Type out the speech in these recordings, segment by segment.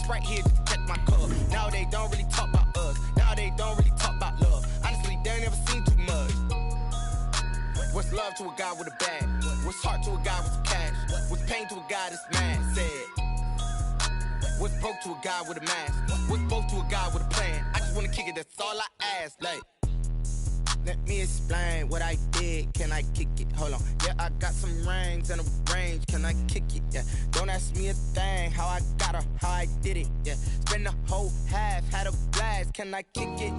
Sprite here to check my cup. Now they don't really talk about us. Now they don't really talk about love. Honestly, they ain't never seen too much. What's love to a guy with a bag? What's heart to a guy with some cash? What's pain to a guy that's mad? Said. What's broke to a guy with a mask? What's broke to a guy with a plan? I just wanna kick it, that's all I ask. Like, let me explain what I did. Can I kick it? Hold on. Yeah, I got some rings and a range. Can I kick it? Yeah. Don't ask me a thing. How I got her, how I did it. Yeah. Spend the whole half, had a blast. Can I kick it?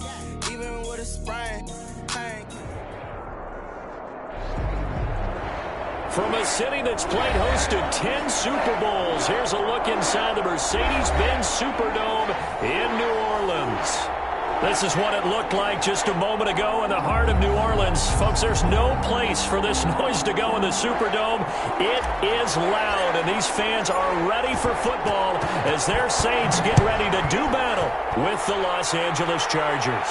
Even with a sprain. Bang. From a city that's played host to 10 Super Bowls, here's a look inside the Mercedes-Benz Superdome in New Orleans. This is what it looked like just a moment ago in the heart of New Orleans. Folks, there's no place for this noise to go in the Superdome. It is loud, and these fans are ready for football as their Saints get ready to do battle with the Los Angeles Chargers.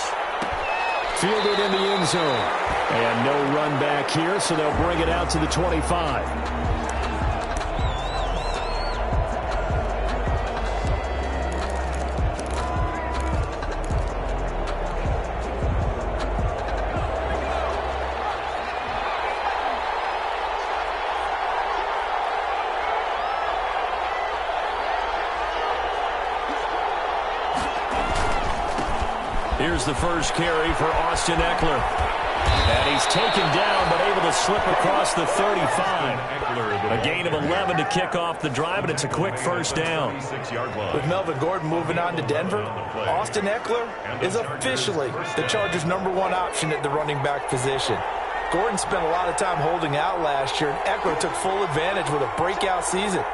Fielded in the end zone. And no run back here, so they'll bring it out to the 25. Here's the first carry for Austin Eckler. And he's taken down, but able to slip across the 35. A gain of 11 to kick off the drive, and it's a quick first down. With Melvin Gordon moving on to Denver, Austin Eckler is officially the Chargers' #1 option at the running back position. Gordon spent a lot of time holding out last year, and Eckler took full advantage with a breakout season.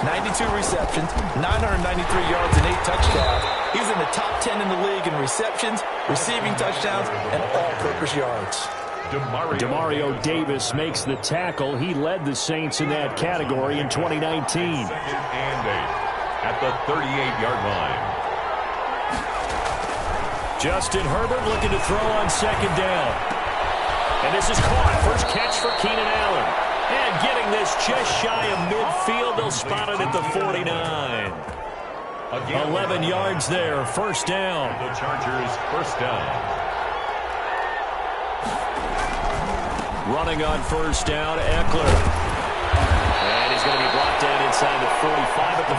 92 receptions, 993 yards, and 8 touchdowns. He's in the top 10 in the league in receptions, receiving touchdowns, and all-purpose yards. Demario Davis makes the tackle. He led the Saints in that category in 2019. Second and 8 at the 38-yard line. Justin Herbert looking to throw on second down. And this is caught. First catch for Keenan Allen. And getting this just shy of midfield. They'll spot it at the 49. 11 yards there. First down. The Chargers first down. Running on first down, Eckler. And he's going to be brought down inside the 45 at the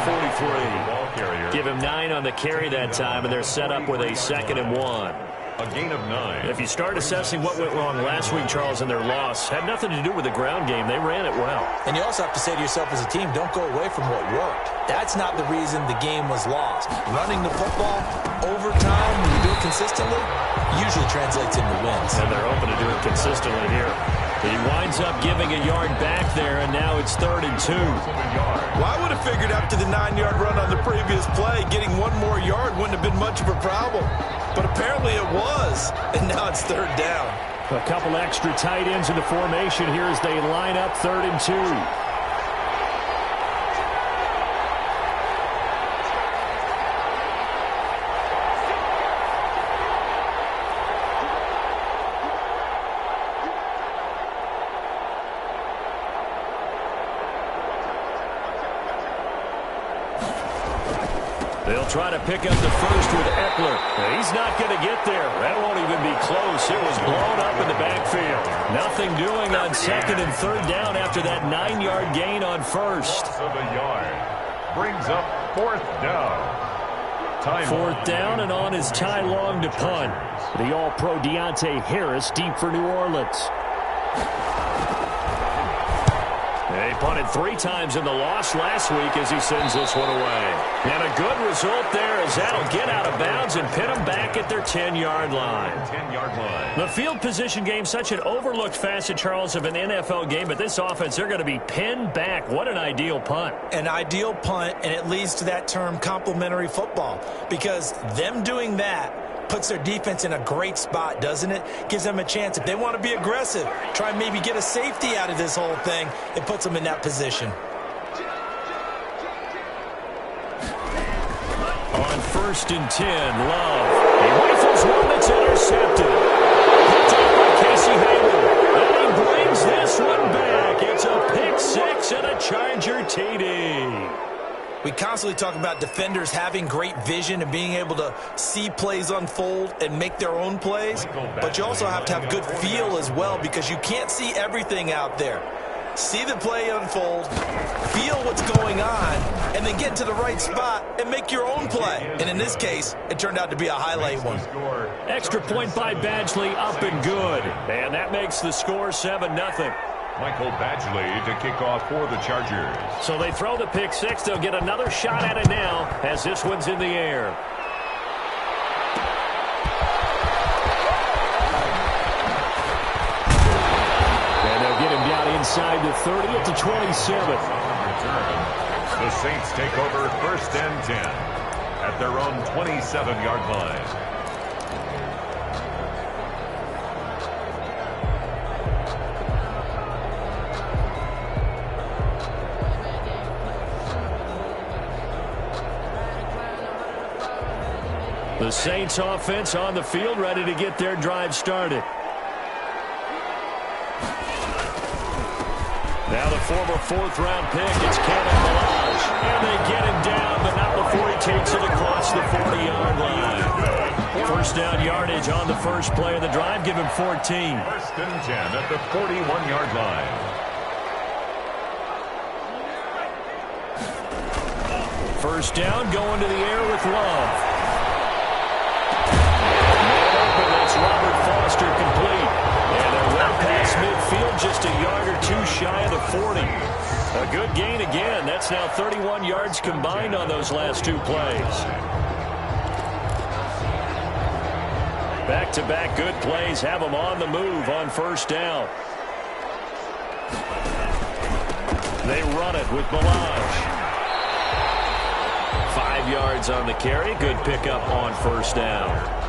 43. Give him 9 on the carry that time, and they're set up with a 2nd and 1. A gain of 9. If you start assessing what went wrong last week, Charles, in their loss, had nothing to do with the ground game. They ran it well. And you also have to say to yourself as a team, don't go away from what worked. That's not the reason the game was lost. Running the football, overtime, when you do it consistently, usually translates into wins. And they're open to do it consistently here. He winds up giving a yard back there, and now it's 3rd and 2. Well, I would have figured after the 9-yard run on the previous play, getting 1 more yard wouldn't have been much of a problem. But apparently it was, and now it's 3rd down. A couple extra tight ends in the formation here as they line up 3rd and 2. They'll try to pick up the first with Eckler. He's not going to get there. That won't even be close. It was blown up in the backfield. Nothing doing on 2nd and 3rd down after that 9-yard gain on first. Of a yard. Brings up 4th down. 4th down, and on is Ty Long to punt. The All-Pro Deontay Harris deep for New Orleans. They punted 3 times in the loss last week as he sends this one away. And a good result there as that'll get out of bounds and pin them back at their 10-yard line. 10-yard line. The field position game, such an overlooked facet, Charles, of an NFL game, but this offense, they're going to be pinned back. What an ideal punt. An ideal punt, and it leads to that term complementary football, because them doing that puts their defense in a great spot, doesn't it? Gives them a chance. If they want to be aggressive, try and maybe get a safety out of this whole thing, it puts them in that position. On 1st and 10, Love. He rifles one that's intercepted. Picked up by Casey Hayward. And he brings this one back. It's a pick 6 and a Charger TD. We constantly talk about defenders having great vision and being able to see plays unfold and make their own plays, but you also have to have good feel as well because you can't see everything out there. See the play unfold, feel what's going on, and then get to the right spot and make your own play. And in this case, it turned out to be a highlight one. Extra point by Badgley, up and good. And that makes the score 7-0. Michael Badgley to kick off for the Chargers. So they throw the pick six. They'll get another shot at it now as this one's in the air. And they'll get him down inside the 30 at the 27. The Saints take over 1st and 10 at their own 27-yard line. The Saints offense on the field, ready to get their drive started. Now the former 4th-round pick, it's Kevin Balazs. And they get him down, but not before he takes it across the 40-yard line. First down yardage on the first play of the drive, give him 14. 1st and 10 at the 41-yard line. First down, going to the air with Love. Robert Foster complete. And they're well past midfield, just a yard or two shy of the 40. A good gain again. That's now 31 yards combined on those last two plays. Back-to-back good plays have them on the move on first down. They run it with Balazs. 5 yards on the carry. Good pickup on first down.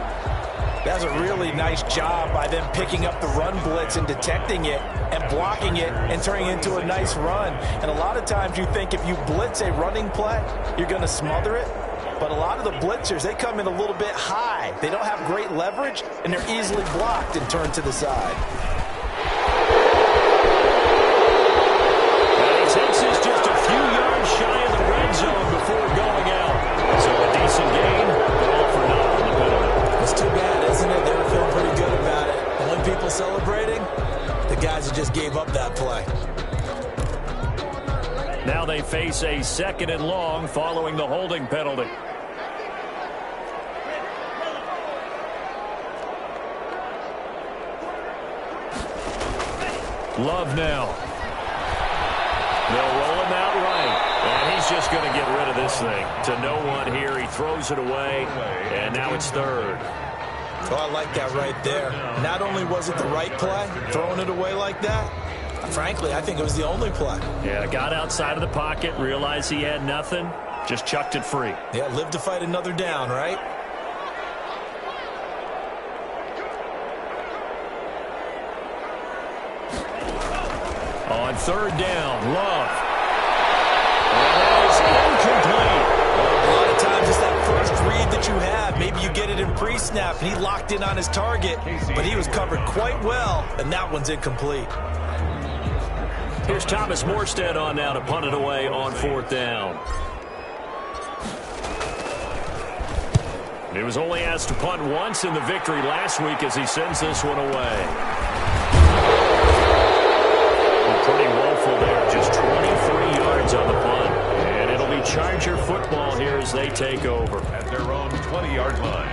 That's a really nice job by them picking up the run blitz and detecting it and blocking it and turning it into a nice run. And a lot of times you think if you blitz a running play, you're going to smother it. But a lot of the blitzers, they come in a little bit high. They don't have great leverage, and they're easily blocked and turned to the side. And he takes this just a few yards shy of the red zone before going out. So a decent gain, but all for naught on the penalty. It's too bad, isn't it? They were feeling pretty good about it. The only people celebrating, the guys that just gave up that play. Now they face a 2nd and long following the holding penalty. Love now. They'll roll him out right. And he's just going to get rid of this thing. To no one here. He throws it away. And now it's 3rd. Oh, I like that right there. Not only was it the right play, throwing it away like that, frankly, I think it was the only play. Yeah, got outside of the pocket, realized he had nothing, just chucked it free. Yeah, live to fight another down, right? On 3rd down, Love. And that is incomplete. A lot of times it's that first read that you have. Maybe you get it in pre-snap, and he locked in on his target, but he was covered quite well, and that one's incomplete. Here's Thomas Morstead on now to punt it away on 4th down. He was only asked to punt once in the victory last week as he sends this one away. Pretty woeful there, just 23 yards on the punt. And it'll be Charger football here as they take over. At their own 20-yard line.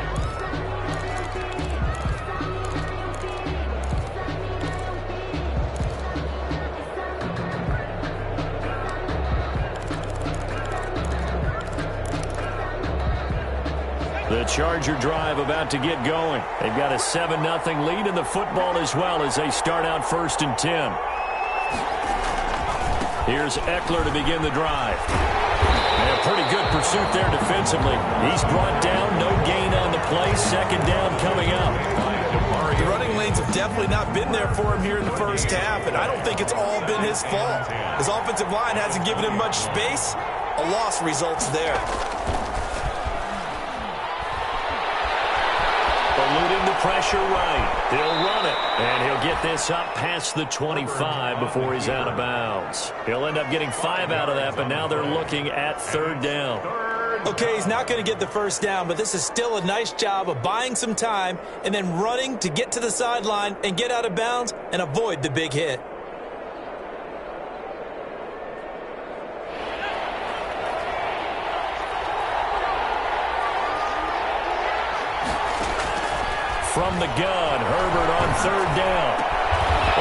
The Charger drive about to get going. They've got a 7-0 lead in the football as well as they start out 1st and 10. Here's Eckler to begin the drive. And a pretty good pursuit there defensively. He's brought down, no gain on the play. 2nd down coming up. The running lanes have definitely not been there for him here in the first half, and I don't think it's all been his fault. His offensive line hasn't given him much space. A loss results there. The eluding the pressure right. He'll run it, and he'll get this up past the 25 before he's out of bounds. He'll end up getting 5 out of that, but now they're looking at third down. Okay, he's not going to get the first down, but this is still a nice job of buying some time and then running to get to the sideline and get out of bounds and avoid the big hit. From the gun, Herbert on third down.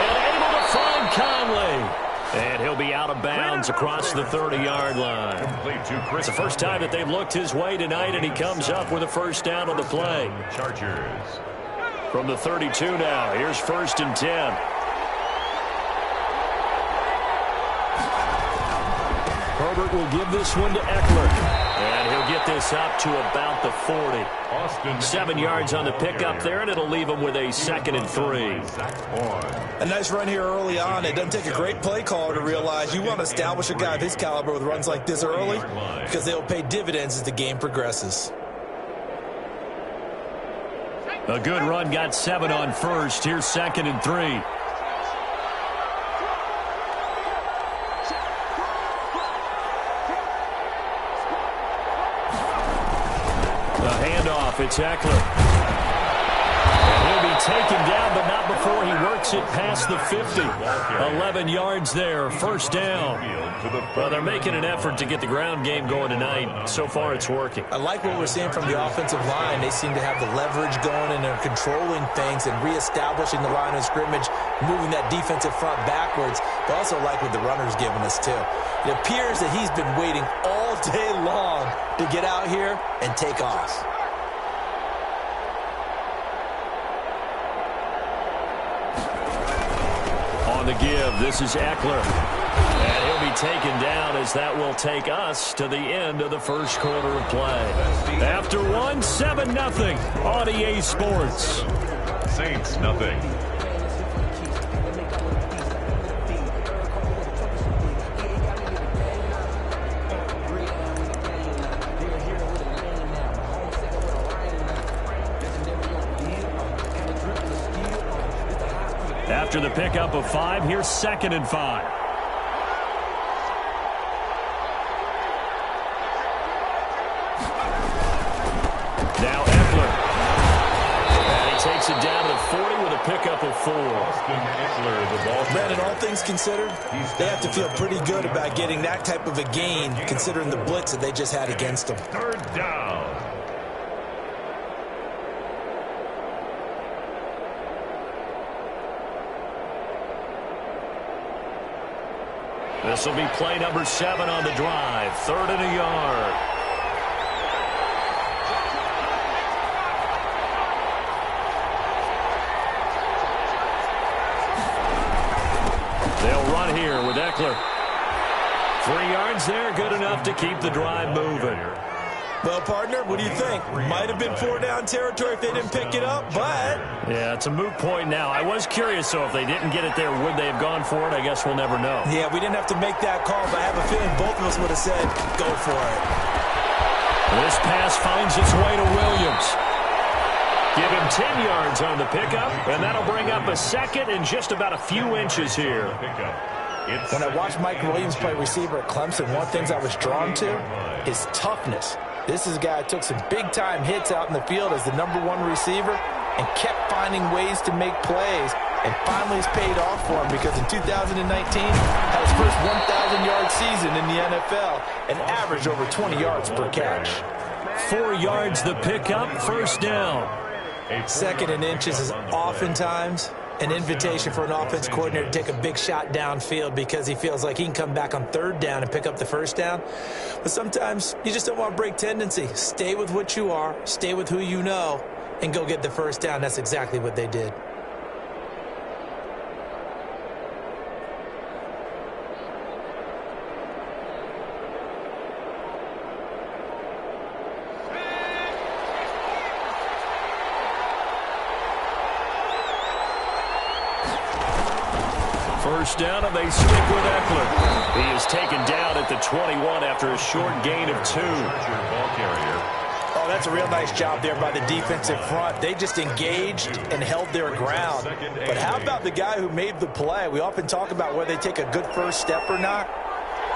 And able to find Conley. And he'll be out of bounds across the 30-yard line. It's the first time that they've looked his way tonight, and he comes up with a first down on the play. Chargers. From the 32 now, here's 1st and 10. Herbert will give this one to Eckler. And he'll get this up to about the 40. 7 yards on the pickup there, and it'll leave him with a 2nd and 3. A nice run here early on. It doesn't take a great play caller to realize you want to establish a guy of his caliber with runs like this early because they'll pay dividends as the game progresses. A good run, got 7 on first. Here's 2nd and 3. It's Eckler. And he'll be taken down, but not before he works it past the 50. 11 yards there, first down. Well, they're making an effort to get the ground game going tonight. So far, it's working. I like what we're seeing from the offensive line. They seem to have the leverage going, and they're controlling things and reestablishing the line of scrimmage, moving that defensive front backwards. But also like what the runner's giving us, too. It appears that he's been waiting all day long to get out here and take off. On the give, this is Eckler. And he'll be taken down as that will take us to the end of the first quarter of play. After 7-0 on EA Sports. Saints, nothing. After the pickup of 5, here's 2nd and 5. Now Eckler. And he takes it down to the 40 with a pickup of 4. Brandon, all things considered, they have to feel pretty good about getting that type of a gain, considering the blitz that they just had against them. Third down. This will be play number 7 on the drive. 3rd and a yard. They'll run here with Eckler. 3 yards there, good enough to keep the drive moving. Well, partner, what do you think? Might have been 4-down territory if they didn't pick it up, but... Yeah, it's a moot point now. I was curious, so if they didn't get it there, would they have gone for it? I guess we'll never know. Yeah, we didn't have to make that call, but I have a feeling both of us would have said, go for it. This pass finds its way to Williams. Give him 10 yards on the pickup, and that'll bring up a 2nd and just about a few inches here. When I watched Mike Williams play receiver at Clemson, one of the things I was drawn to is toughness. This is a guy who took some big-time hits out in the field as the #1 receiver and kept finding ways to make plays, and finally it's paid off for him because in 2019 had his first 1,000-yard season in the NFL and averaged over 20 yards per catch. 4 yards the pickup, first down. 2nd and inches is oftentimes an invitation for an offense coordinator to take a big shot downfield because he feels like he can come back on 3rd down and pick up the first down. But sometimes you just don't want to break tendency. Stay with what you are, stay with who you know, and go get the first down. That's exactly what they did. First down, and they stick with Eckler. He is taken down at the 21 after a short gain of 2. Ball carrier. Oh, that's a real nice job there by the defensive front. They just engaged and held their ground. But how about the guy who made the play? We often talk about whether they take a good first step or not.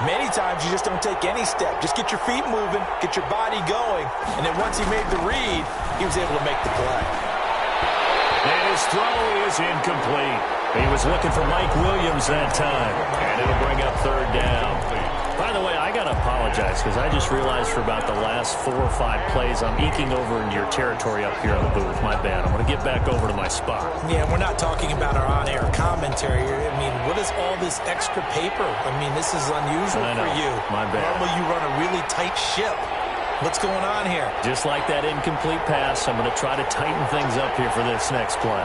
Many times you just don't take any step. Just get your feet moving, get your body going, and then once he made the read, he was able to make the play. And his throw is incomplete. He was looking for Mike Williams that time, and it'll bring up third down. By the way, I got to apologize because I just realized for about the last 4 or 5 plays, I'm eking over into your territory up here in the booth. My bad. I'm going to get back over to my spot. Yeah, we're not talking about our on-air commentary. I mean, what is all this extra paper? I mean, this is unusual for you. My bad. Normally you run a really tight ship. What's going on here? Just like that incomplete pass, I'm going to try to tighten things up here for this next play.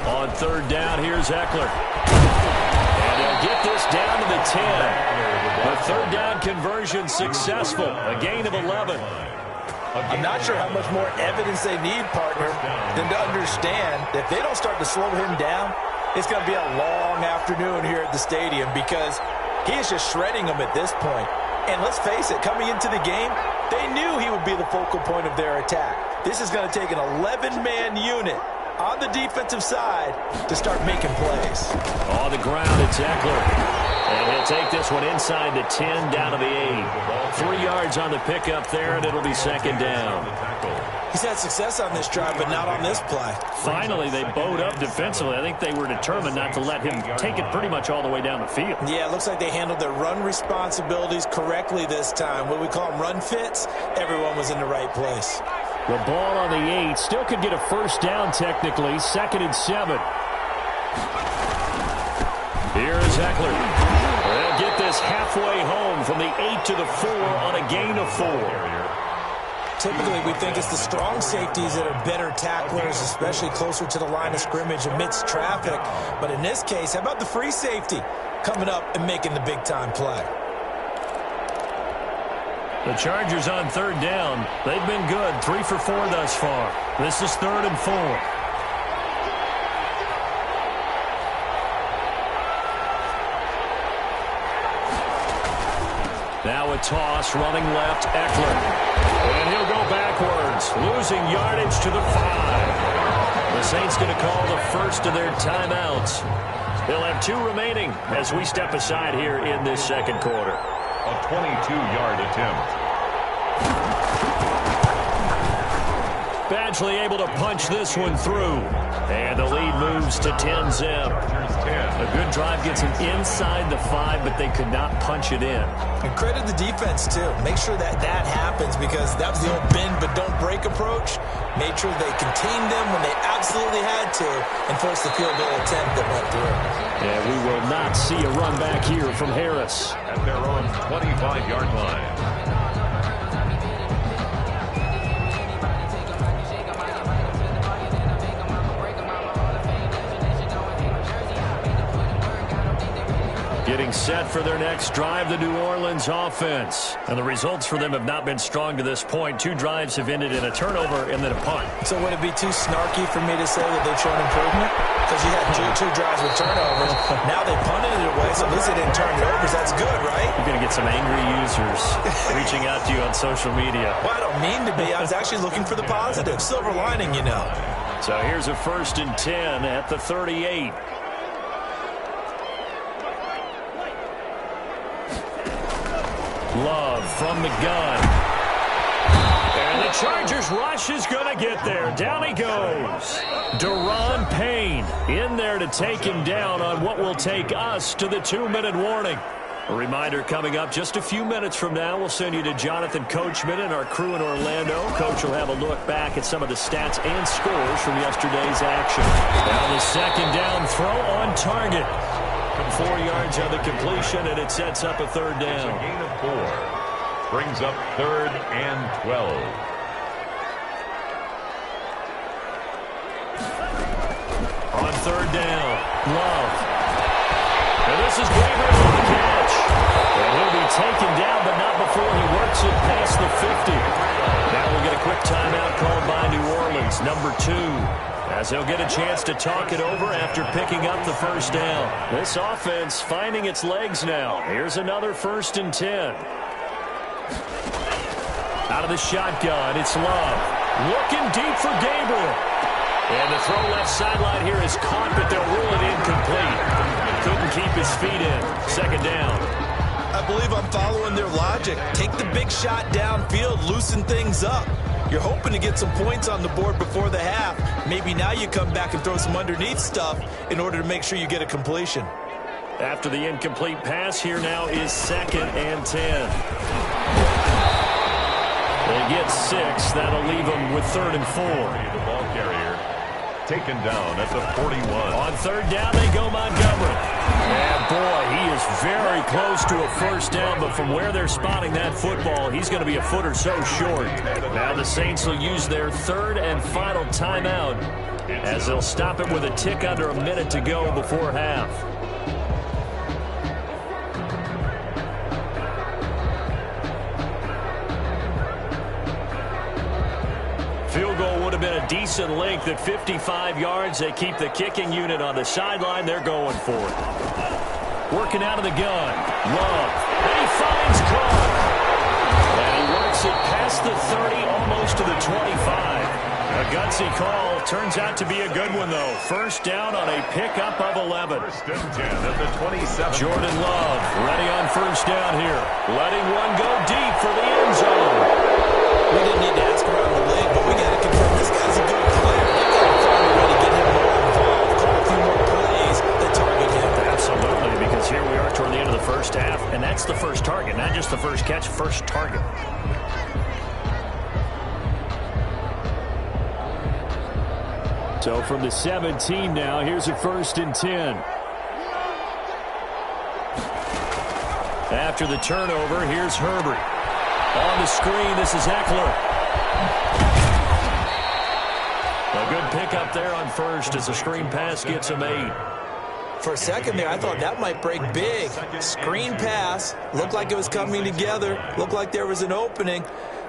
On third down, here's Eckler. And they'll get this down to the 10. The third down conversion successful. A gain of 11. I'm not sure how much more evidence they need, partner, than to understand that if they don't start to slow him down, it's going to be a long afternoon here at the stadium because he is just shredding them at this point. And let's face it, coming into the game, they knew he would be the focal point of their attack. This is going to take an 11-man unit on the defensive side to start making plays. On the ground, it's Eckler. And he'll take this one inside the 10, down to the 8. 3 yards on the pickup there, and it'll be second down. He's had success on this drive, but not on this play. Finally, they bowed up defensively. I think they were determined not to let him take it pretty much all the way down the field. Yeah, it looks like they handled their run responsibilities correctly this time. What we call them run fits, everyone was in the right place. The ball on the 8 still could get a first down technically. 2nd and 7. Here's Eckler. They'll get this halfway home from the 8 to the 4 on a gain of 4. Typically, we think it's the strong safeties that are better tacklers, especially closer to the line of scrimmage amidst traffic. But in this case, how about the free safety coming up and making the big-time play? The Chargers on third down. They've been good. 3 for 4 thus far. This is 3rd and 4. Now a toss, running left, Eckler. And he'll go backwards, losing yardage to the 5. The Saints going to call the first of their timeouts. They'll have 2 remaining as we step aside here in this second quarter. A 22-yard attempt. Badgley able to punch this one through. And the lead moves to 10-zip. A good drive gets them inside the 5, but they could not punch it in. And credit the defense, too. Make sure that happens because that was the old bend but don't break approach. Made sure they contained them when they absolutely had to and forced the field goal attempt that went through. And we will not see a run back here from Harris. At their own 25-yard line. Getting set for their next drive, the New Orleans offense. And the results for them have not been strong to this point. 2 drives have ended in a turnover and then a punt. So would it be too snarky for me to say that they've shown improvement? Because you had two drives with turnovers. Now they punted it away, so at least they didn't turn it over. That's good, right? You're going to get some angry users reaching out to you on social media. Well, I don't mean to be. I was actually looking for the positive. Silver lining, you know. So here's a 1st and 10 at the 38. Love from the gun. And the Chargers rush is going to get there. Down he goes. Daron Payne in there to take him down on what will take us to the 2-minute warning. A reminder coming up just a few minutes from now. We'll send you to Jonathan Coachman and our crew in Orlando. Coach will have a look back at some of the stats and scores from yesterday's action. Now the second down throw on target. 4 yards on the completion, and it sets up a 3rd down. It's a gain of 4. Brings up 3rd and 12. On 3rd down, Love. And this is Gabriel on the catch. And he'll be taken down, but not before he works it past the 50. Now we'll get a quick timeout 2. As they'll get a chance to talk it over after picking up the first down. This offense finding its legs now. Here's another 1st and 10. Out of the shotgun, it's Love. Looking deep for Gabriel. And the throw left sideline here is caught, but they'll rule it incomplete. Couldn't keep his feet in. 2nd down. I believe I'm following their logic. Take the big shot downfield, loosen things up. You're hoping to get some points on the board before the half. Maybe now you come back and throw some underneath stuff in order to make sure you get a completion. After the incomplete pass, here now is 2nd and 10. They get 6. That'll leave them with 3rd and 4. The ball carrier taken down at the 41. On 3rd down, they go Montgomery. And boy, he is very close to a 1st down, but from where they're spotting that football, he's going to be a foot or so short. Now the Saints will use their 3rd and final timeout as they'll stop it with a tick under a minute to go before half. Field goal would have been a decent length at 55 yards. They keep the kicking unit on the sideline. They're going for it. Working out of the gun. Love. And he finds Carr. And he works it past the 30, almost to the 25. A gutsy call. Turns out to be a good one, though. 1st down on a pickup of 11. 1st and 10 at the 27. Jordan Love ready on 1st down here. Letting one go deep for the end zone. We didn't need to ask around the league, but we got to confirm this guy's a good player. We got to find a way to get him more involved, call a few more plays that target him. Absolutely, because here we are toward the end of the 1st half, and that's the first target, not just the first catch, first target. So from the 17 now, here's a 1st and 10. After the turnover, here's Herbert. On the screen, this is Eckler. A good pickup there on 1st as the screen pass gets him 8. For a second there, I thought that might break big. Screen pass, looked like it was coming together, looked like there was an opening.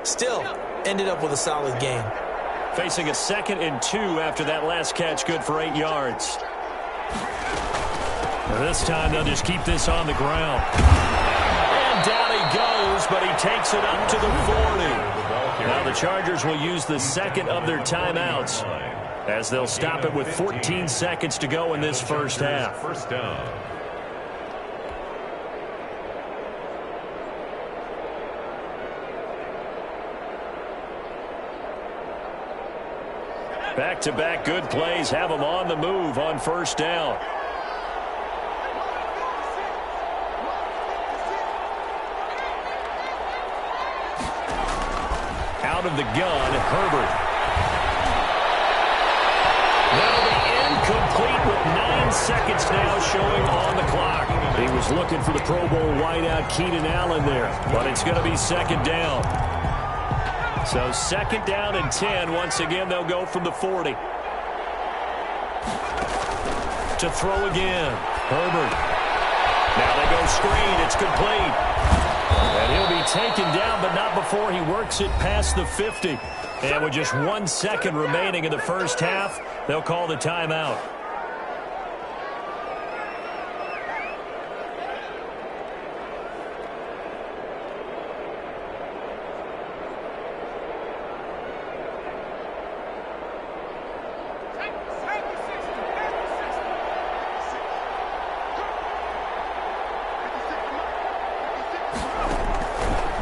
Still, ended up with a solid gain. Facing a 2nd and 2 after that last catch, good for 8 yards. This time they'll just keep this on the ground. And down he goes, but he takes it up to the 40. Now the Chargers will use the 2nd of their timeouts as they'll stop it with 14 seconds to go in this 1st half. 1st down. Back-to-back good plays have them on the move on 1st down. Out of the gun, Herbert. That'll be incomplete with 9 seconds now showing on the clock. He was looking for the Pro Bowl wideout Keenan Allen there, but it's going to be 2nd down. So 2nd down and 10. Once again, they'll go from the 40. To throw again. Herbert. Now they go screen. It's complete. And he'll be taken down, but not before he works it past the 50. And with just 1 second remaining in the 1st half, they'll call the timeout.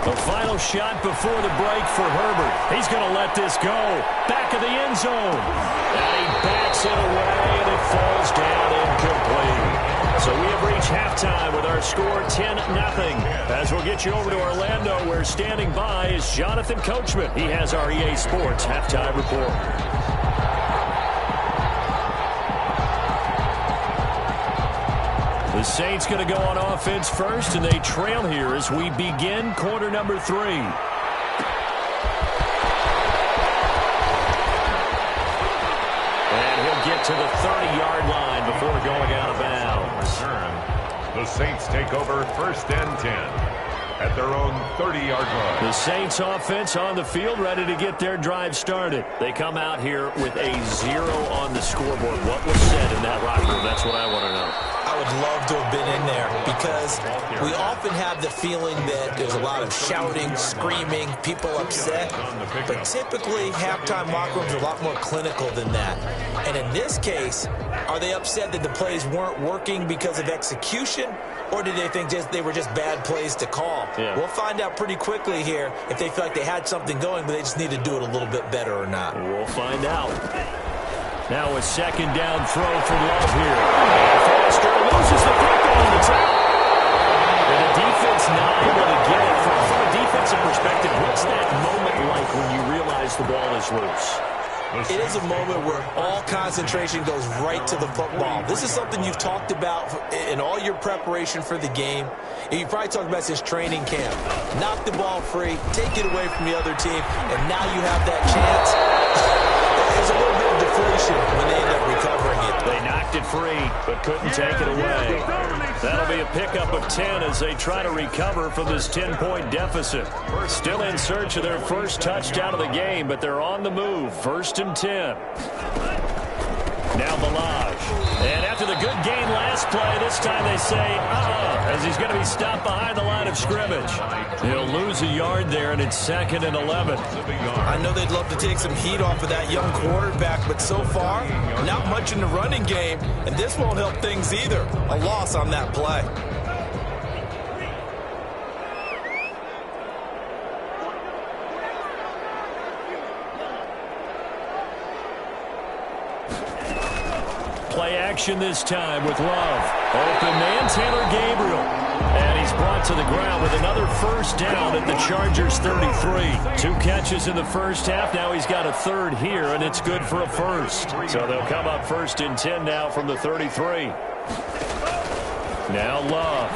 The final shot before the break for Herbert. He's going to let this go. Back of the end zone. And he backs it away, and it falls down incomplete. So we have reached halftime with our score 10-0. As we'll get you over to Orlando, where standing by is Jonathan Coachman. He has our EA Sports halftime report. The Saints going to go on offense first, and they trail here as we begin quarter number 3. And he'll get to the 30-yard line before going out of bounds. The Saints take over 1st and 10. at their own 30-yard line. The Saints offense on the field, ready to get their drive started. They come out here with a 0 on the scoreboard. What was said in that locker room? That's what I want to know. I would love to have been in there because we often have the feeling that there's a lot of shouting, screaming, people upset. But typically, halftime locker rooms are a lot more clinical than that. And in this case, are they upset that the plays weren't working because of execution? Or did they think they were just bad plays to call? Yeah. We'll find out pretty quickly here if they feel like they had something going, but they just need to do it a little bit better or not. We'll find out. Now a second down throw for Love here. Foster loses the football on the top. And the defense not able to get it. From a defensive perspective, what's that moment like when you realize the ball is loose? It is a moment where all concentration goes right to the football. This is something you've talked about in all your preparation for the game. And you probably talked about since training camp. Knock the ball free, take it away from the other team, and now you have that chance. There's a little bit of deflation when they end up recovering it. They knocked it free, but couldn't take it away. That'll be a pickup of 10 as they try to recover from this 10-point deficit. Still in search of their first touchdown of the game, but they're on the move. 1st and 10. Now Balaj. And after the good gain last play, this time they say, as he's going to be stopped behind the line of scrimmage. He'll lose a yard there, and it's 2nd and 11. I know they'd love to take some heat off of that young quarterback, but so far, not much in the running game, and this won't help things either. A loss on that play. Play action this time with Love. Open man, Taylor Gabriel. And he's brought to the ground with another first down at the Chargers' 33. 2 catches in the first half. Now he's got a third here, and it's good for a first. So they'll come up 1st and 10 now from the 33. Now Love.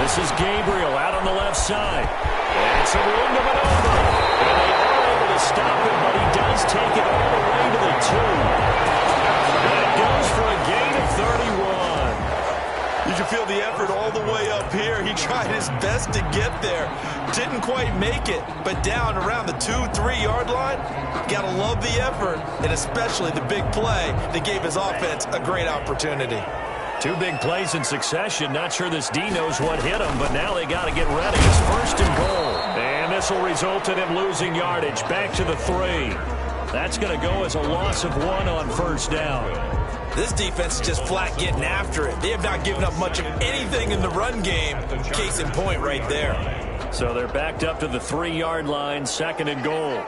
This is Gabriel out on the left side. And some room to maneuver. And they are able to stop him, but he does take it all the way to the 2. That goes for a gain of 31. You can feel the effort all the way up here. He tried his best to get there. Didn't quite make it, but down around the 2-3 yard line. Gotta love the effort, and especially the big play that gave his offense a great opportunity. 2 big plays in succession. Not sure this D knows what hit him, but now they got to get ready. It's 1st and goal. And this will result in him losing yardage. Back to the 3. That's going to go as a loss of 1 on first down. This defense is just flat getting after it. They have not given up much of anything in the run game. Case in point right there. So they're backed up to the 3-yard line, 2nd and goal.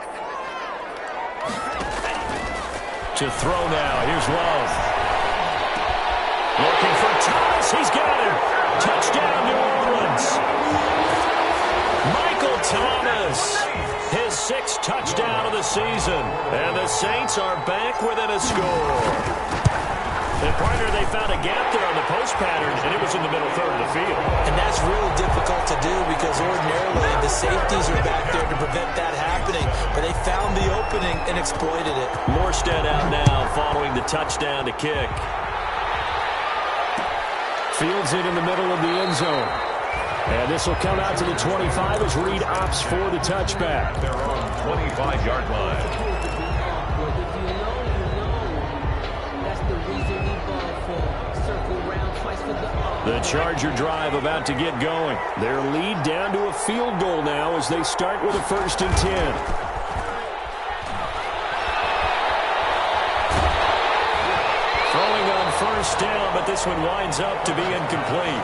To throw now. Here's Love. Looking for Thomas. He's got him. Touchdown, New Orleans. Michael Thomas. His 6th touchdown of the season. And the Saints are back within a score. And, partner, they found a gap there on the post pattern, and it was in the middle third of the field. And that's really difficult to do because ordinarily the safeties are back there to prevent that happening. But they found the opening and exploited it. Morstead out now following the touchdown to kick. Fields it in the middle of the end zone. And this will come out to the 25 as Reed opts for the touchback. They're on 25-yard line. The Charger drive about to get going. Their lead down to a field goal now as they start with a 1st and 10. First down, but this one winds up to be incomplete.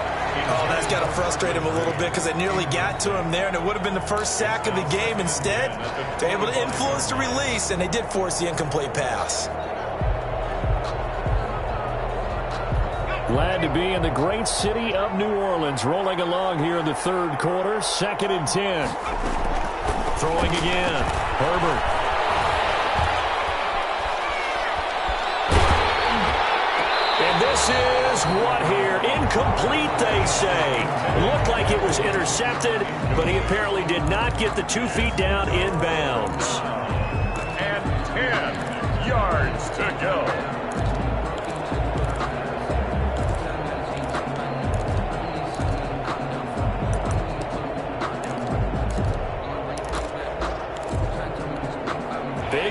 Oh, that's got to frustrate him a little bit because they nearly got to him there, and it would have been the first sack of the game. Instead, they're able to influence the release, and they did force the incomplete pass. Glad to be in the great city of New Orleans, rolling along here in the 3rd quarter, 2nd and 10. Throwing again, Herbert. This is what here? Incomplete, they say. Looked like it was intercepted, but he apparently did not get the 2 feet down in bounds. And 10 yards to go.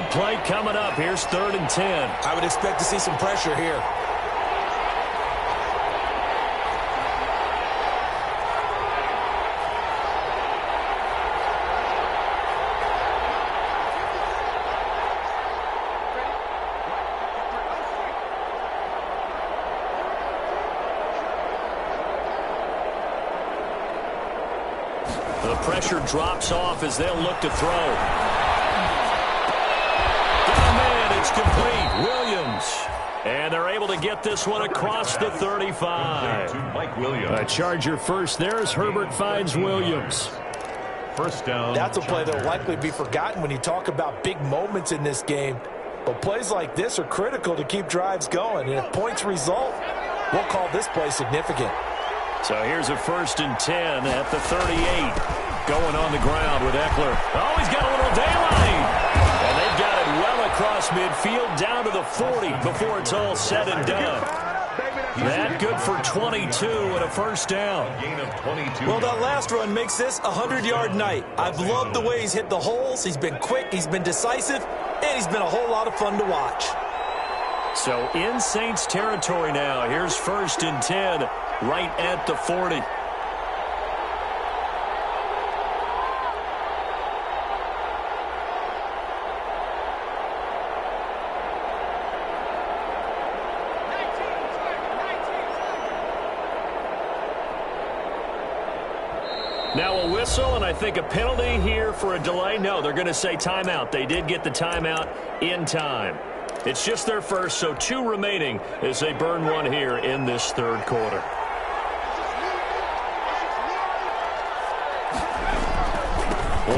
play coming up. Here's 3rd and 10. I would expect to see some pressure here. The pressure drops off as they'll look to throw. Down man, it's complete. Williams. And they're able to get this one across the 35. Mike Williams. A Charger first there as Herbert finds Williams. First down. That's a play that will likely be forgotten when you talk about big moments in this game. But plays like this are critical to keep drives going. And if points result, we'll call this play significant. So here's a 1st and 10 at the 38. Going on the ground with Eckler. Oh, he's got a little daylight. And they've got it well across midfield down to the 40 before it's all said and done. That good for 22 and a 1st down. Gain of 22. Well, that last run makes this a 100-yard night. I've loved the way he's hit the holes. He's been quick, he's been decisive, and he's been a whole lot of fun to watch. So in Saints territory now. Here's 1st and 10 right at the 40. Now a whistle, and I think a penalty here for a delay. No, they're going to say timeout. They did get the timeout in time. It's just their first, so 2 remaining as they burn one here in this 3rd quarter.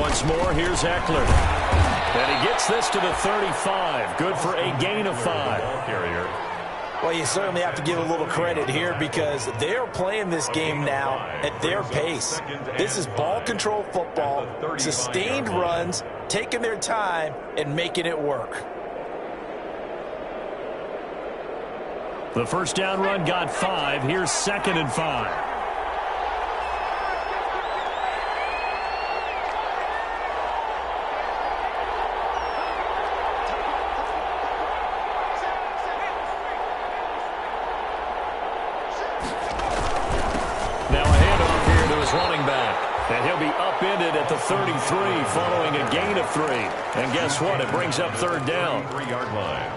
Once more, here's Eckler. And he gets this to the 35. Good for a gain of 5. Well, you certainly have to give a little credit here because they're playing this game now at their pace. This is ball control football, sustained runs, taking their time, and making it work. The 1st down run got 5. Here's 2nd and 5. And he'll be upended at the 33 following a gain of 3. And guess what? It brings up 3rd down. 3-yard line.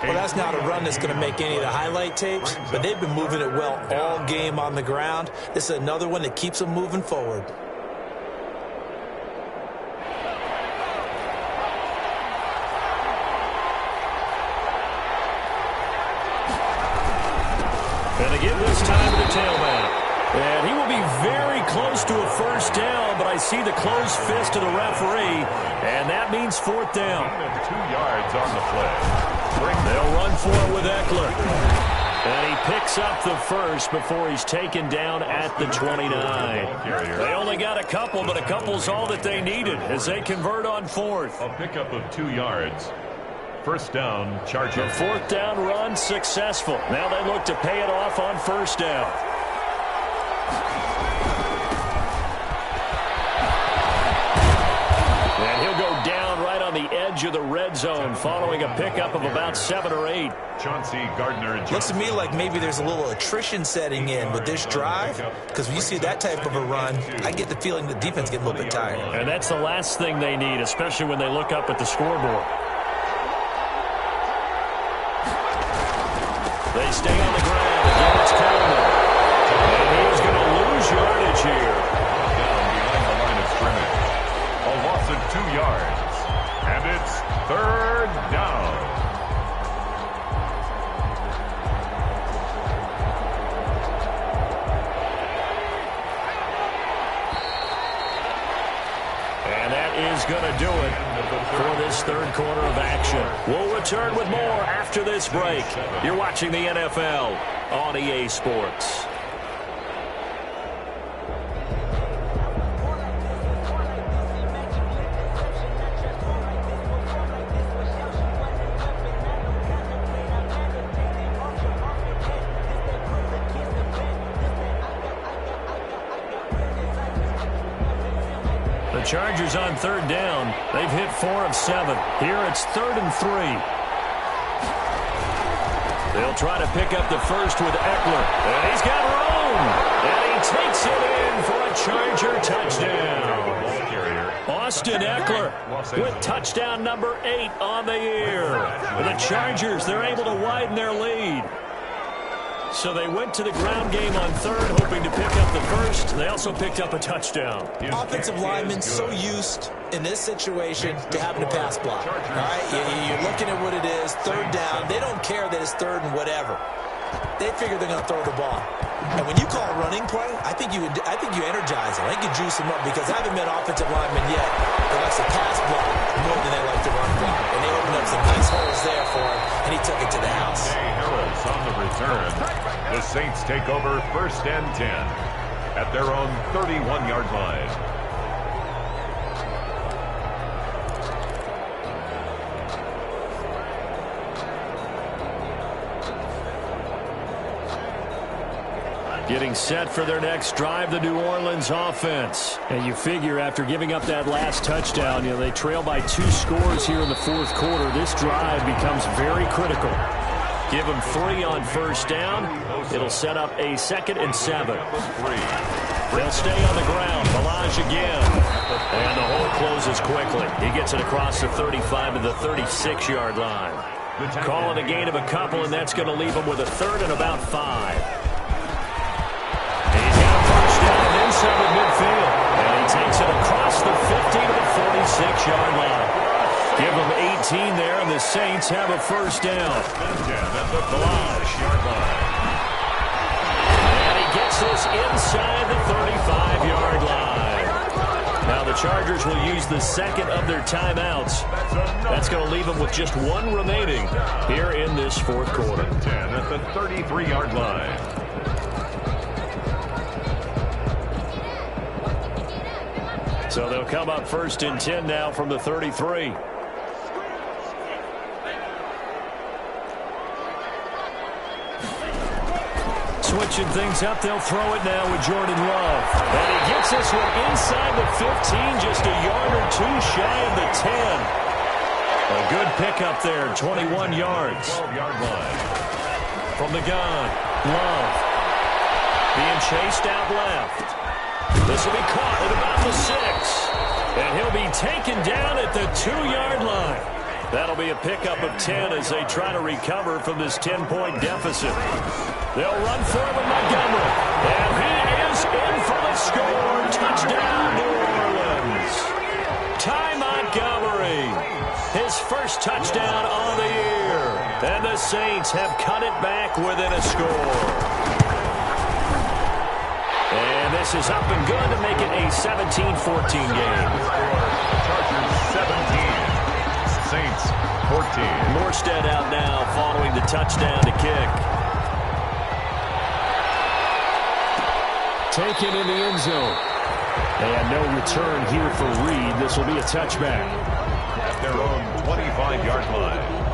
Well, that's not a run that's going to make any of the highlight tapes, but they've been moving it well all game on the ground. This is another one that keeps them moving forward. And again this time to the tailback. And he will be very close to a 1st down, but I see the closed fist of the referee, and that means 4th down. 2 yards on the play. They'll run for it with Eckler. And he picks up the 1st before he's taken down at the 29. They only got a couple, but a couple's all that they needed as they convert on 4th. A pickup of 2 yards. 1st down, Charger. The 4th down run successful. Now they look to pay it off on 1st down. And he'll go down right on the edge of the red zone following a pickup of about 7 or 8. Chauncey Gardner. Looks to me like maybe there's a little attrition setting in with this drive, because when you see that type of a run, I get the feeling the defense get a little bit tired. And that's the last thing they need, especially when they look up at the scoreboard. They stay on the ground. Again, it's Coleman. And he's going to lose yardage here. Down behind the line of scrimmage. A loss of 2 yards. And it's 3rd down. And that is going to do it for this 3rd quarter of action. We'll return with more after this break. You're watching the NFL on EA Sports. The The Chargers on third down. They've hit 4 of 7. Here it's 3rd and 3. They'll try to pick up the first with Eckler. And he's got room. And he takes it in for a Charger touchdown. Austin Eckler with touchdown number 8 on the year. The Chargers, they're able to widen their lead. So they went to the ground game on third, hoping to pick up the first. They also picked up a touchdown. Offensive linemen so used in this situation to having to pass block. All right, you're looking at what it is, third down. They don't care that it's third and whatever. They figure they're going to throw the ball. And when you call a running play, I think you energize them. I think you juice them up because I haven't met offensive linemen yet that likes to pass block more than they like to run block. And they opened up some nice holes there for him, and he took it to the house. Harris on the return. The Saints take over 1st and 10 at their own 31-yard line. Getting set for their next drive, the New Orleans offense. And you figure after giving up that last touchdown, they trail by 2 scores here in the 4th quarter. This drive becomes very critical. Give them 3 on first down. It'll set up a 2nd and 7. They'll stay on the ground. Balaj again. And the hole closes quickly. He gets it across the 35 to the 36-yard line. Calling a gain of a couple, and that's going to leave them with a 3rd and about 5. Inside the midfield, and he takes it across the 50 to the 46-yard line. Give them 18 there, and the Saints have a first down. And he gets this inside the 35-yard line. Now the Chargers will use the 2nd of their timeouts. That's going to leave them with just 1 remaining here in this 4th quarter. 10 at the 33-yard line. So they'll come up 1st and 10 now from the 33. Switching things up, they'll throw it now with Jordan Love. And he gets this one inside the 15, just a yard or 2 shy of the 10. A good pickup there, 21 yards. 12-yard line. From the gun, Love. Being chased out left. This will be caught at about the 6. And he'll be taken down at the 2-yard line. That'll be a pickup of 10 as they try to recover from this 10-point deficit. They'll run for him in Montgomery. And he is in for the score. Touchdown, New Orleans. Ty Montgomery. His first touchdown on the year. And the Saints have cut it back within a score. And this is up and good to make it a 17-14 game. Chargers 17. Saints 14. Morstead out now following the touchdown to kick. Taken in the end zone. And no return here for Reed. This will be a touchback. At their own 25-yard line.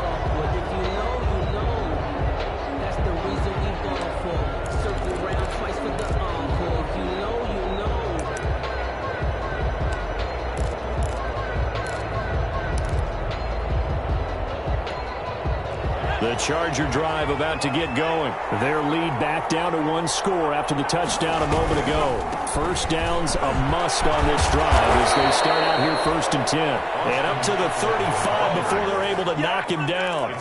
The Charger drive about to get going. Their lead back down to 1 score after the touchdown a moment ago. First down's a must on this drive as they start out here 1st and 10. And up to the 35 before they're able to knock him down.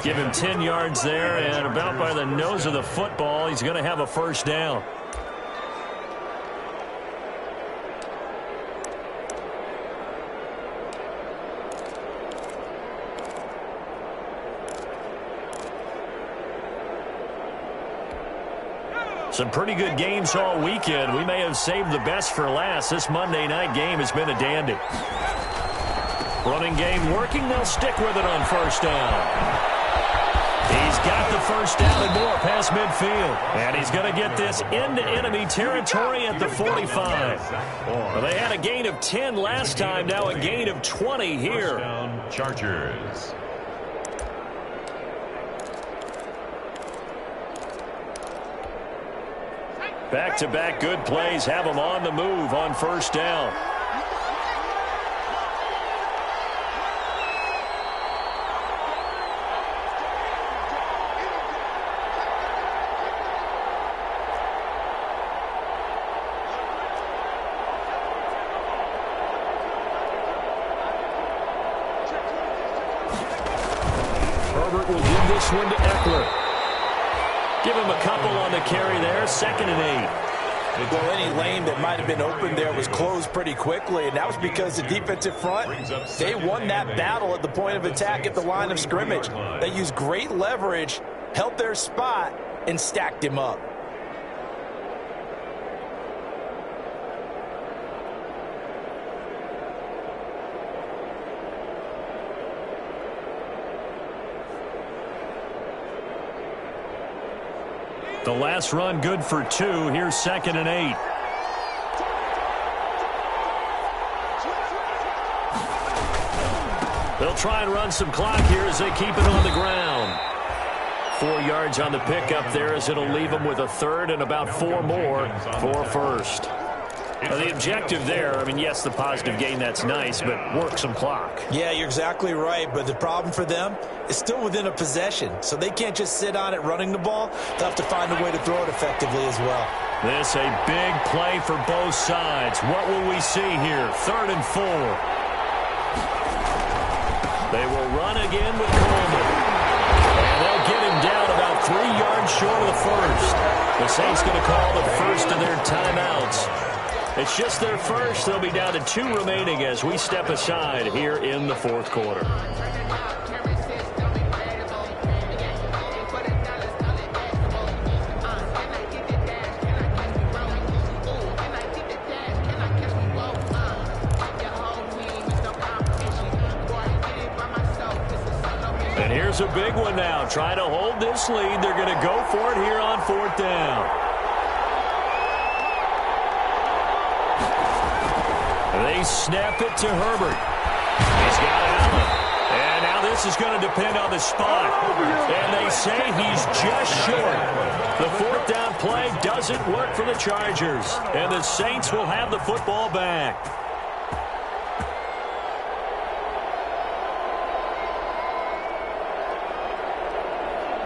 Give him 10 yards there, and about by the nose of the football, he's going to have a first down. Some pretty good games all weekend. We may have saved the best for last. This Monday night game has been a dandy. Running game working. They'll stick with it on first down. He's got the first down and more past midfield. And he's going to get this into enemy territory at the 45. Well, they had a gain of 10 last time. Now a gain of 20 here. First down, Chargers. Back-to-back good plays have them on the move on first down. Herbert will give this one to Eckler. Give him a couple on the carry there, 2nd and 8. Well, any lane that might have been open there was closed pretty quickly, and that was because the defensive front, they won that battle at the point of attack at the line of scrimmage. They used great leverage, held their spot, and stacked him up. The last run good for 2. Here's 2nd and 8. They'll try and run some clock here as they keep it on the ground. 4 yards on the pickup there as it'll leave them with a 3rd and about 4 more for 1st. Now, the objective there, I mean, yes, the positive gain, that's nice, but work some clock. Yeah, you're exactly right, but the problem for them is still within a possession, so they can't just sit on it running the ball. They'll have to find a way to throw it effectively as well. This a big play for both sides. What will we see here? 3rd and 4. They will run again with Coleman. And they'll get him down about 3 yards short of the 1st. The Saints going to call the first of their timeouts. It's just their first. They'll be down to 2 remaining as we step aside here in the 4th quarter. And here's a big one now. Trying to hold this lead. They're going to go for it here on 4th down. They snap it to Herbert. He's got Allen. And now this is going to depend on the spot. And they say he's just short. The 4th down play doesn't work for the Chargers. And the Saints will have the football back.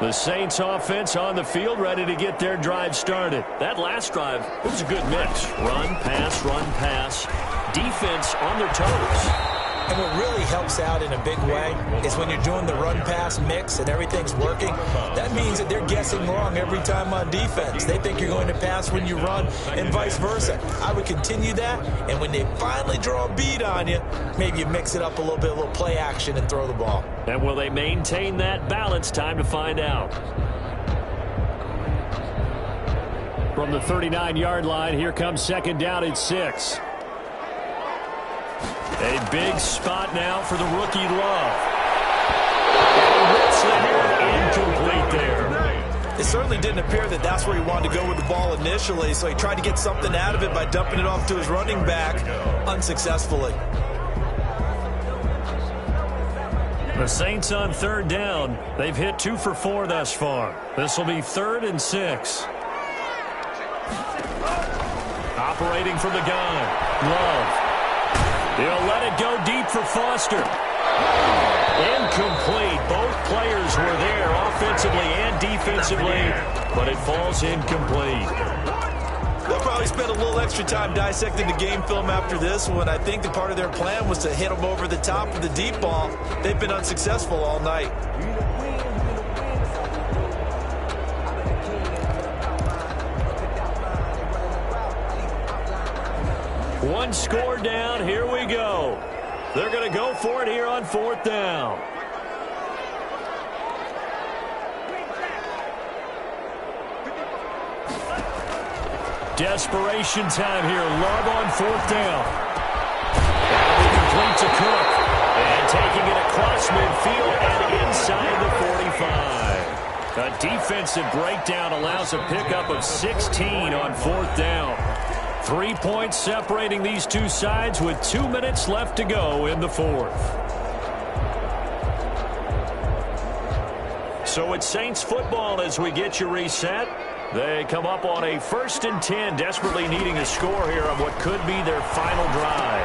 The Saints offense on the field ready to get their drive started. That last drive, it was a good mix. Run, pass, defense on their toes. And what really helps out in a big way is when you're doing the run-pass mix and everything's working, that means that they're guessing wrong every time on defense. They think you're going to pass when you run and vice versa. I would continue that, and when they finally draw a beat on you, maybe you mix it up a little play action and throw the ball. And will they maintain that balance? Time to find out. From the 39-yard line, here comes 2nd down at 6. A big spot now for the rookie Love. Incomplete there. It certainly didn't appear that that's where he wanted to go with the ball initially, so he tried to get something out of it by dumping it off to his running back unsuccessfully. The Saints on 3rd down. They've hit 2 for 4 thus far. This will be 3rd and 6. Operating from the gun. Love. He'll let it go deep for Foster. Incomplete. Both players were there offensively and defensively, but it falls incomplete. They'll probably spend a little extra time dissecting the game film after this one. I think that part of their plan was to hit them over the top with the deep ball. They've been unsuccessful all night. One score down. Here we go. They're going to go for it here on 4th down. Desperation time here. Love on 4th down. That'll be complete to Cook. And taking it across midfield and inside the 45. A defensive breakdown allows a pickup of 16 on 4th down. 3 points separating these two sides with 2 minutes left to go in the 4th. So it's Saints football as we get you reset. They come up on a 1st and 10, desperately needing a score here on what could be their final drive.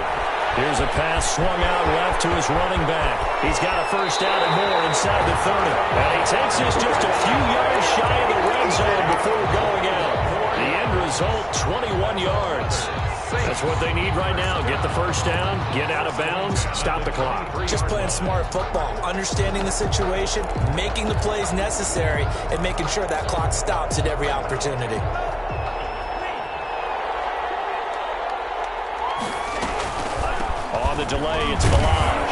Here's a pass swung out left to his running back. He's got a 1st down and more inside the 30. And he takes this just a few yards shy of the red zone before going out. The end result, 21 yards. That's what they need right now. Get the first down, get out of bounds, stop the clock. Just playing smart football, understanding the situation, making the plays necessary, and making sure that clock stops at every opportunity. On the delay, it's Balaj.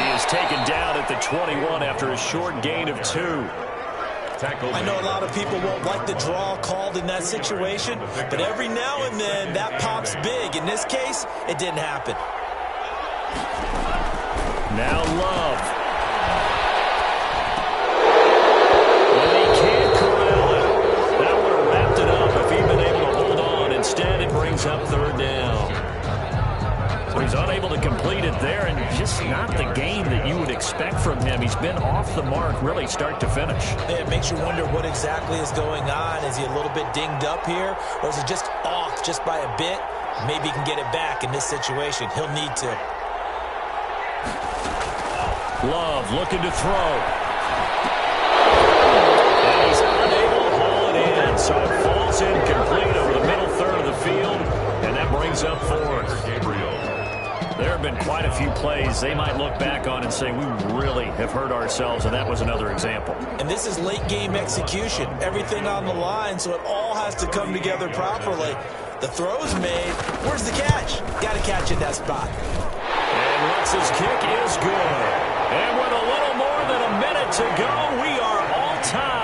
He is taken down at the 21 after a short gain of 2. I know a lot of people won't like the draw called in that situation, but every now and then that pops big. In this case, it didn't happen. Now Love. And he can't corral it. That would have wrapped it up if he'd been able to hold on. Instead, it brings up third down. So he's unable to complete it there, and just not the game that you would expect from him. He's been off the mark, really, start to finish. Yeah, it makes you wonder what exactly is going on. Is he a little bit dinged up here, or is it just off just by a bit? Maybe he can get it back in this situation. He'll need to. Love looking to throw. And he's unable to haul it in, so it falls incomplete over the middle third of the field, and that brings up fourth. There have been quite a few plays they might look back on and say, we really have hurt ourselves, and that was another example. And this is late game execution. Everything on the line, so it all has to come together properly. The throw's made. Where's the catch? Got to catch in that spot. And Lutz's kick is good. And with a little more than a minute to go, we are all tied.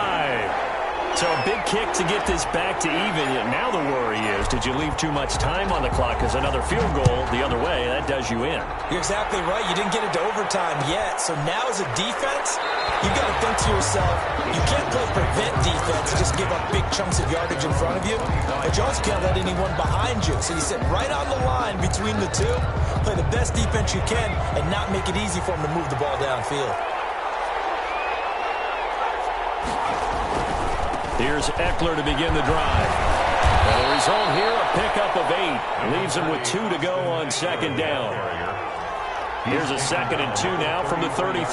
So a big kick to get this back to even. Now the worry is, did you leave too much time on the clock? Because another field goal the other way, that does you in. You're exactly right. You didn't get it to overtime yet. So now as a defense, you've got to think to yourself, you can't play prevent defense and just give up big chunks of yardage in front of you. But you also can't let anyone behind you. So you sit right on the line between the two, play the best defense you can, and not make it easy for them to move the ball downfield. Here's Eckler to begin the drive. And the result here, a pickup of 8. Leaves him with 2 to go on second down. Here's a 2nd and 2 now from the 33.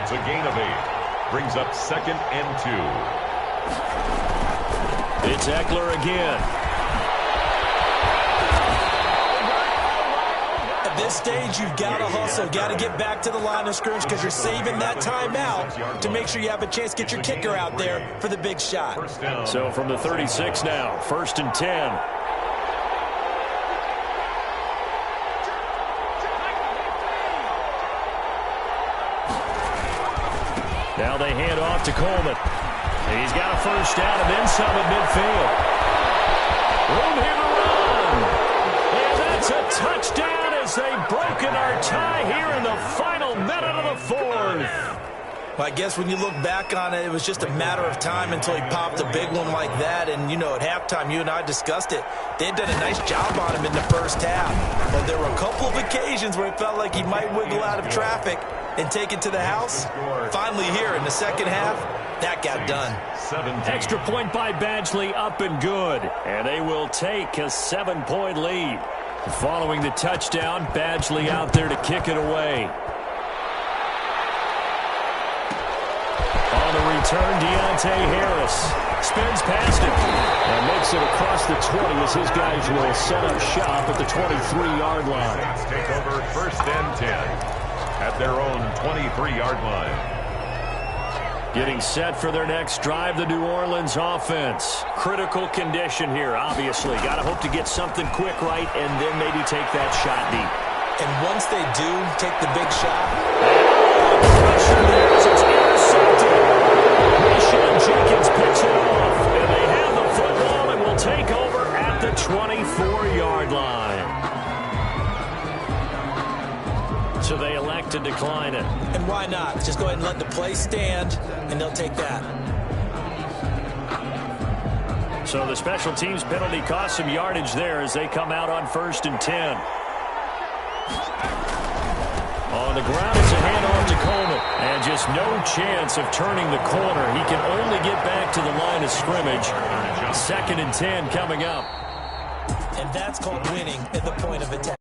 It's a gain of 8. Brings up 2nd and 2. It's Eckler again. At this stage, you've got to hustle, got to get back to the line of scrimmage because you're saving that timeout to make sure you have a chance to get your kicker out there for the big shot. So from the 36 now, 1st and 10. Now they hand off to Coleman. He's got a first down and then some at midfield. Room here to run. And that's a touchdown as they've broken our tie here in the final minute of the 4th. Well, I guess when you look back on it, it was just a matter of time until he popped a big one like that. And, you know, at halftime, you and I discussed it. They'd done a nice job on him in the first half. But there were a couple of occasions where it felt like he might wiggle out of traffic and take it to the house. Finally here in the second half, that got done. Extra point by Badgley, up and good. And they will take a 7-point lead. Following the touchdown, Badgley out there to kick it away. On the return, Deontay Harris spins past it and makes it across the 20 as his guys will set up shop at the 23-yard line. Take over 1st and 10 at their own 23-yard line. Getting set for their next drive, the New Orleans offense. Critical condition here, obviously. Got to hope to get something quick right and then maybe take that shot deep. And once they do take the big shot, pressure there as it's intercepted. Rashawn Jenkins picks it off, and they have the football and will take over at the 24-yard line. So they elect to decline it. And why not? Just go ahead and let the play stand, and they'll take that. So the special teams penalty cost some yardage there as they come out on 1st and 10. On the ground, it's a handoff to Coleman. And just no chance of turning the corner. He can only get back to the line of scrimmage. 2nd and 10 coming up. And that's called winning at the point of attack.